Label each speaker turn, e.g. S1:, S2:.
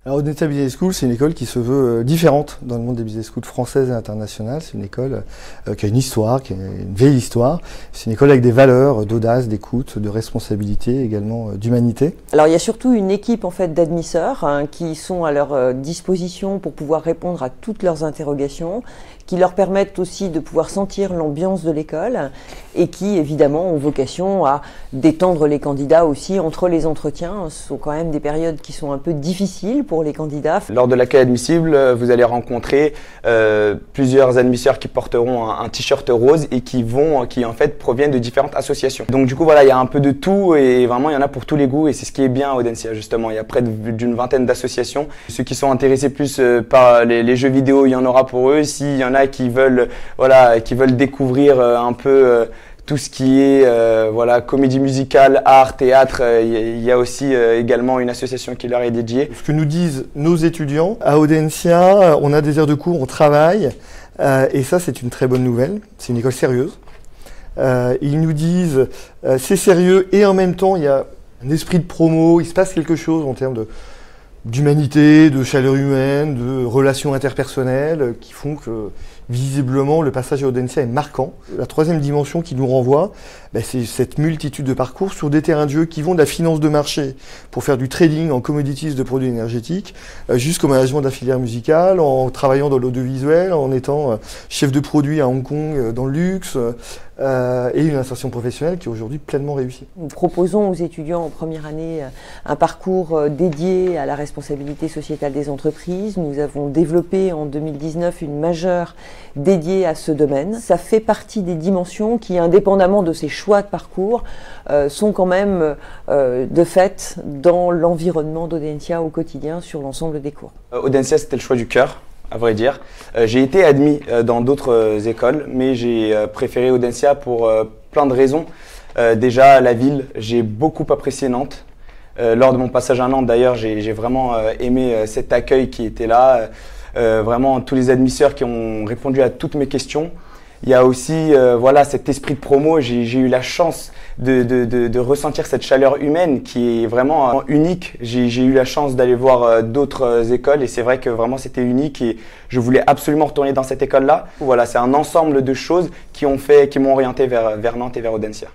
S1: Alors, Audencia Business School, c'est une école qui se veut différente dans le monde des business schools françaises et internationales. C'est une école qui a une histoire, qui a une vieille histoire. C'est une école avec des valeurs d'audace, d'écoute, de responsabilité, également d'humanité.
S2: Alors, il y a surtout une équipe en fait d'admisseurs qui sont à leur disposition pour pouvoir répondre à toutes leurs interrogations, qui leur permettent aussi de pouvoir sentir l'ambiance de l'école et qui, évidemment, ont vocation à détendre les candidats aussi entre les entretiens. Ce sont quand même des périodes qui sont un peu difficiles pour les candidats.
S3: Lors de l'accueil admissible, vous allez rencontrer plusieurs admisseurs qui porteront un t-shirt rose et qui en fait proviennent de différentes associations. Donc du coup voilà, il y a un peu de tout et vraiment il y en a pour tous les goûts et c'est ce qui est bien à Audencia justement. Il y a près d'une vingtaine d'associations. Ceux qui sont intéressés plus par les jeux vidéo, il y en aura pour eux. S'il y en a qui veulent découvrir un peu tout ce qui est comédie musicale, art, théâtre, il y a aussi également une association qui leur est dédiée.
S1: Ce que nous disent nos étudiants, à Audencia, on a des heures de cours, on travaille, et ça c'est une très bonne nouvelle, c'est une école sérieuse. Ils nous disent c'est sérieux et en même temps il y a un esprit de promo, il se passe quelque chose en termes d'humanité, de chaleur humaine, de relations interpersonnelles qui font que visiblement le passage à Audencia est marquant. La troisième dimension qui nous renvoie, c'est cette multitude de parcours sur des terrains de jeu qui vont de la finance de marché pour faire du trading en commodities de produits énergétiques jusqu'au management de la filière musicale, en travaillant dans l'audiovisuel, en étant chef de produit à Hong Kong dans le luxe et une insertion professionnelle qui est aujourd'hui pleinement réussie.
S2: Nous proposons aux étudiants en première année un parcours dédié à la responsabilité sociétale des entreprises. Nous avons développé en 2019 une majeure dédiée à ce domaine. Ça fait partie des dimensions qui, indépendamment de ces choix de parcours, sont quand même de fait dans l'environnement d'Audencia au quotidien sur l'ensemble des cours.
S3: Audencia, c'était le choix du cœur, à vrai dire. J'ai été admis dans d'autres écoles, mais j'ai préféré Audencia pour plein de raisons. Déjà, la ville, j'ai beaucoup apprécié Nantes. Lors de mon passage à Nantes, d'ailleurs, j'ai vraiment aimé cet accueil qui était là. Vraiment, tous les admisseurs qui ont répondu à toutes mes questions. Il y a aussi cet esprit de promo. J'ai eu la chance de ressentir cette chaleur humaine qui est vraiment unique. J'ai eu la chance d'aller voir d'autres écoles et c'est vrai que vraiment c'était unique et je voulais absolument retourner dans cette école-là. Voilà, c'est un ensemble de choses qui m'ont orienté vers Nantes et vers Audencia.